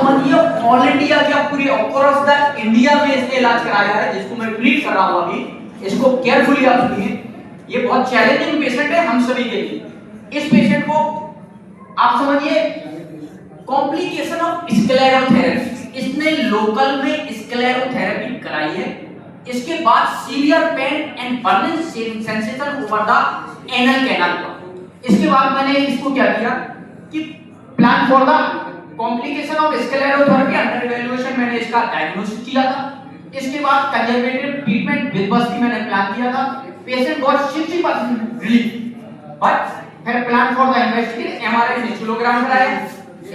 समझिए all India क्या पूरी अक्रॉस द इंडिया में इसने इलाज कराया है, जिसको मैं ट्रीट कर रहा हूं अभी। इसको केयरफुली आप सुनिए, ये बहुत चैलेंजिंग पेशेंट है हम सभी के लिए। इस पेशेंट को आप समझिए कॉम्प्लिकेशन ऑफ स्क्लेरोथेरेपी, इसने लोकल में स्क्लेरोथेरेपी कराई है। इसके बाद severe pain and burning sensation over the anal canal पर। इसके बाद मैंने इसको क्या किया कि plan for the complication of sclerotherapy under evaluation मैंने इसका डायग्नोसिस किया था। इसके बाद कंजर्वेटिव ट्रीटमेंट विद बस्ती मैंने प्लान किया था। पेशेंट गॉट 60% रिलीफ, बट फिर plan for the investigation MRI फिस्टुलोग्राम कराया।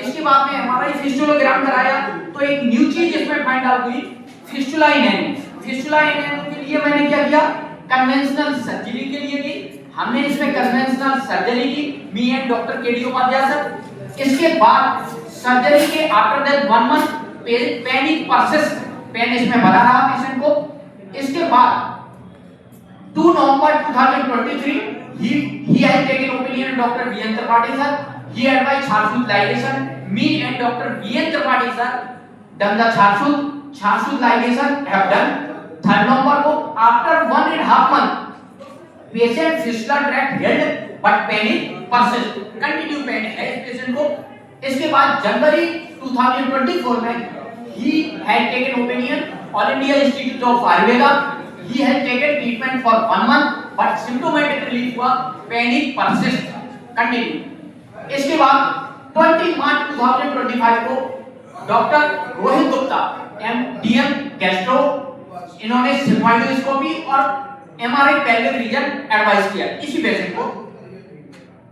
इसके बाद में एमआरआई फिस्टुलोग्राम कराया तो एक न्यू चीज इसमें फाइंड आउट हुई, फिस्टुला इन एनो। फिस्टुला इन एनो के लिए मैंने क्या किया, कन्वेंशनल सर्जरी के लिए की हमने इसमें कन्वेंशनल सर्जरी की, me and doctor KD Upadhyay sir. इसके बाद सर्जरी के after that 1 month panic persist, pain इसमें बना रहा पेशेंट को। इसके बाद 2 नवंबर 2023 he has taken opinion of Dr. V.N. Tripathi sir. He advised Charshut ligation. Me and Dr. V.N. Tripathi sir done the Charshut ligation have done 3rd November को। After 1.5 month patient fistula tract held but panic persist, continue pain है इस patient को। इसके बाद जनवरी 2024 में he had taken opinion All India Institute of Ayurveda. He has taken treatment for 1 month but symptomatic relief हुआ, panic persist, continue। इसके बाद 20 मार्च 2025 को doctor Rohit Gupta MDM gastro, इन्होंने सिग्मोइडोस्कोपी और एमआरआई पेल्विक रीजन एडवाइस किया इसी पेशेंट को।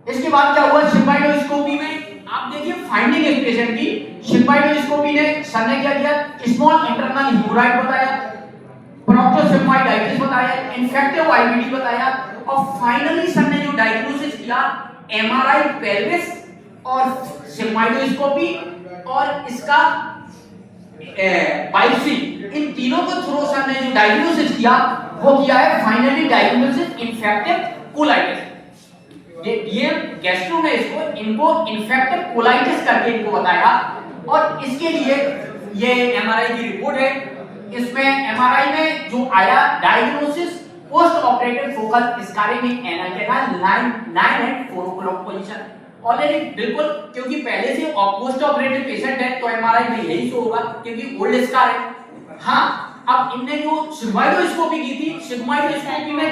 इसके बाद क्या हुआ, सिग्मोइडोस्कोपी में आप देखिए फाइंडिंग इस पेशेंट की। सिग्मोइडोस्कोपी ने सर ने क्या किया, स्मॉल इंटरनल हेमोराइड बताया, प्रोक्टोसिग्मोइडाइटिस बताया, इन्फेक्टिव आईबीडी बताया और फाइनली सर ने जो डायग्नोसिस किया एमआरआई पेल्विस और सिग्मोइडोस्कोपी और इसका बायोप्सी, इन तीनों को थ्रू सर ने जो डायग्नोसिस किया वो किया है फाइनली डायग्नोसिस इन्फेक्टिव कोलाइटिस। ये डीएम गैस्ट्रो ने इनको इन्फेक्टिव कोलाइटिस करके इनको बताया और इसके लिए ये एमआरआई की रिपोर्ट है। इसमें एमआरआई में जो आया diagnosis post operative focal scarring in anal canal 9 and 4 o'clock position. Already बिल्कुल, क्योंकि पहले से पोस्ट ऑपरेटिव पेशेंट है तो एमआरआई में यही शो होगा क्योंकि ओल्ड स्कार है। हां, अब इनने जो सिग्मोइडोस्कोपी की थी, सिग्मोइडोस्कोपी में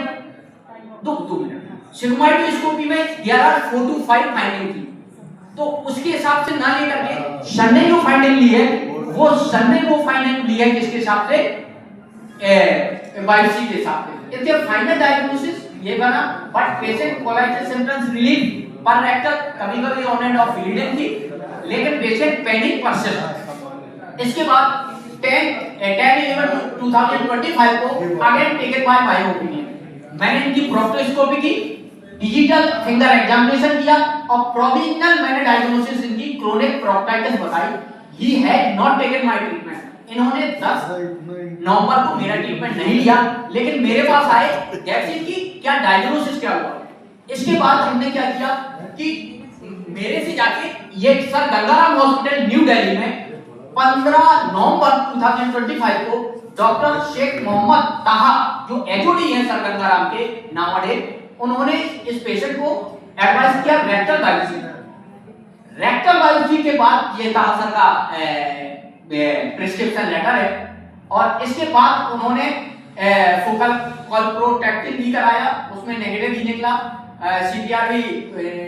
2 मिनट, सिग्मोइडोस्कोपी में 4 to 5 फाइंडिंग थी, तो उसके हिसाब से ना लेकर के सर ने जो फाइंडिंग ली है वो सर ने वो फाइंडिंग ली है किसके हिसाब से, बायोप्सी के हिसाब से। इसके फाइनल डायग्नोसिस ये बना, but patient colitis symptoms relief पर रेक्टल, कभी-कभी ऑन एंड ऑफ ब्लीडिंग थी, लेकिन पेशेंट पैनिक परसिस्ट। इसके बाद 10/11/2025 को again taken by my opinion, मैंने इनकी प्रोक्टोस्कोपी की, डिजिटल फिंगर एग्जामिनेशन किया और प्रोविजनल मैंने डायग्नोसिस इनकी क्रोनिक प्रोक्टाइटिस बताई। He had not taken my treatment, इन्होंने 10 नवंबर को मेरा ट्रीटमेंट नहीं लिया, लेकिन मेरे पास आए जैसे कि क्या डायग्नोसिस क्या हुआ। इसके बाद हमने क्या किया कि मेरे से जाके ये sir Gangaram hospital new Delhi में 15 नवंबर 2025 को डॉक्टर शेख मोहम्मद ताहा जो एचओडी हैं सर गंगाराम के नावाडे, उन्होंने इस पेशेंट को एडवाइस किया रेक्टल बायोप्सी। रेक्टल बायोप्सी के बाद ये ताहा सर का प्रिस्क्रिप्शन लेटर है और इसके बाद उन्होंने फोकल कॉल्प्रोटेक्टिन भी कराया, उसमें नेगेटिव ही निकला, सीपीआर भी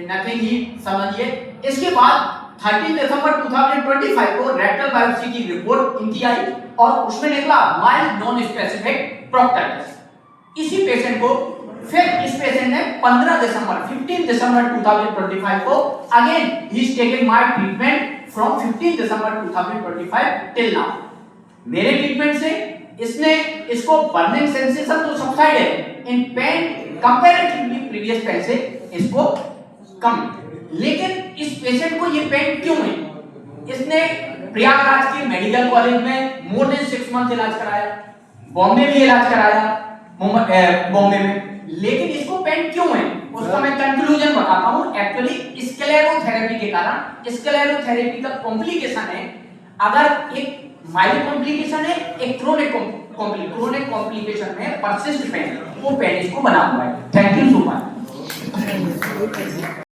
नथिंग ही समझिए। इसके बाद 13 दिसंबर 2025 को रेक्टल बायोप्सी की रिपोर्ट इनकी आई और उसमें निकला माइल्ड नॉन स्पेसिफिक प्रोक्टाइटिस। इसी पेशेंट को फिर इस पेशेंट ने 15 दिसंबर 2025 को again he is taken my treatment from 15 December 2025 till now. मेरे ट्रीटमेंट से इसने इसको बर्निंग सेंसेशन तो सबसाइड है, in pain comparatively previous pain से इसको कम, लेकिन इस पेशेंट को ये पेन क्यों है? इसने प्रयागराज के मेडिकल कॉलेज में मोर देन 6 मंथ इलाज कराया, बॉम्बे भी इलाज कराया बॉम्बे में, लेकिन इसको पेन क्यों है उसका मैं कंक्लूजन बताता हूं। एक्चुअली स्क्लेरोथेरेपी के कारण, स्क्लेरोथेरेपी का कॉम्प्लिकेशन है, अगर एक माइल्ड कॉम्प्लिकेशन है, एक क्रोनिक कॉम्प्लिकेशन में परसिस्ट पेन, वो पेन इसको बना हुआ है। Thank you so much.